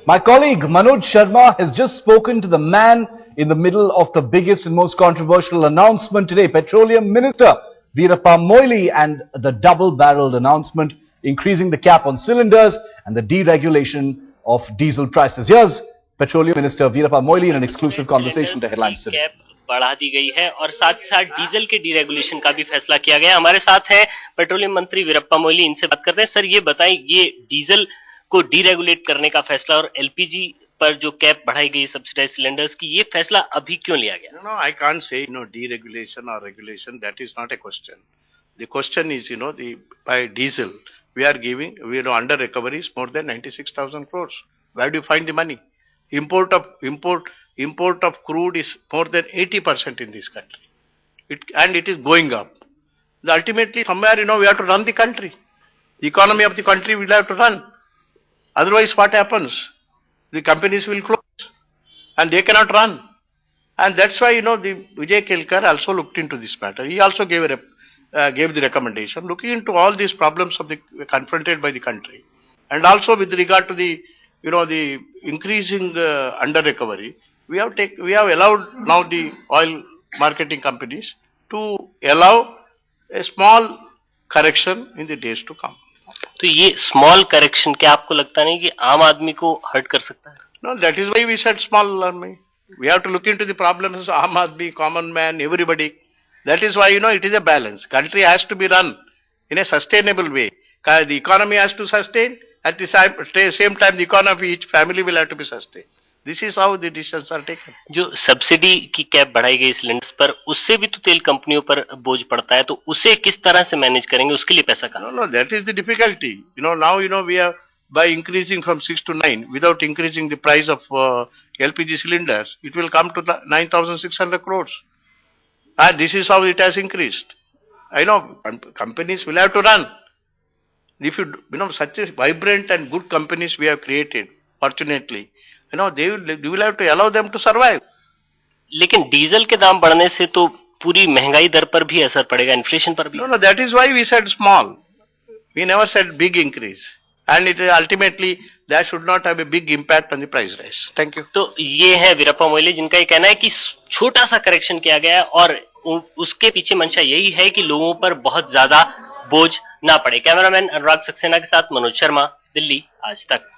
My colleague Manoj Sharma has just spoken to the man in the middle of the biggest and most controversial announcement today, Petroleum Minister Veerappa Moily, and the double-barreled announcement increasing the cap on cylinders and the deregulation of diesel prices. Here's Petroleum Minister Veerappa Moily in an exclusive conversation to Headlines today. बढ़ा दी गई है और साथ ही साथ diesel के deregulation का भी फैसला किया गया। हमारे साथ है पेट्रोलियम मंत्री वीरप्पा मोइली, इनसे बात करते हैं। सर, ये बताएं, ये डीजल को डीरेगुलेट करने का फैसला और एलपीजी पर जो कैप बढ़ाई गई सब्सिडाइज सिलेंडर्स की, ये फैसला अभी क्यों लिया गया? No, I can't say deregulation or regulation. That is not a question. The question is by diesel we are under recovery is more than 96,000 crores. Where do you find the money? Import of crude is more than 80% in this country. And it is going up. Ultimately, somewhere we have to run the country. The economy of the country will have to run. Otherwise, what happens? The companies will close and they cannot run. And that's why the Vijay Kelkar also looked into this matter. He also gave the recommendation looking into all these problems confronted by the country, and also with regard to the the increasing under recovery. We have allowed now the oil marketing companies to allow a small correction in the days to come. तो ये small correction क्या आपको लगता नहीं कि आम आदमी को हर्ट कर सकता है? No, that is why we said small army. We have to look into the problems of Aam Aadmi, common man, everybody. That is why it is a balance. Country has to be run in a sustainable way. The economy has to sustain. At the same time, the economy of each family will have to be sustained. This is how the decisions are taken. जो subsidy की cap बढ़ाई गई cylinders पर, उससे भी तो तेल कंपनियों पर बोझ पड़ता है, तो उसे किस तरह से मैनेज करेंगे? उसके लिए पैसा कहाँ? No, that is the difficulty. Now we are by increasing from 6 to 9 without increasing the price of LPG cylinders, it will come to 9,600 crores. And this is how it has increased. I know companies will have to run. If such a vibrant and good companies we have created, fortunately, you will have to allow them to survive. लेकिन diesel के दाम बढ़ने से तो पूरी महंगाई दर पर भी असर पड़ेगा, इन्फ्लेशन पर भी। No, that is why we said small. We never said big increase. And it ultimately that should not have a big impact on the price rise. Thank you. तो ये है वीरप्पा मोइली, जिनका ये कहना है कि छोटा सा करेक्शन किया गया है और उसके पीछे मंशा यही है कि लोगों पर बहुत ज्यादा बोझ ना पड़े। कैमरामैन अनुराग सक्सेना के साथ मनोज शर्मा, दिल्ली आज तक।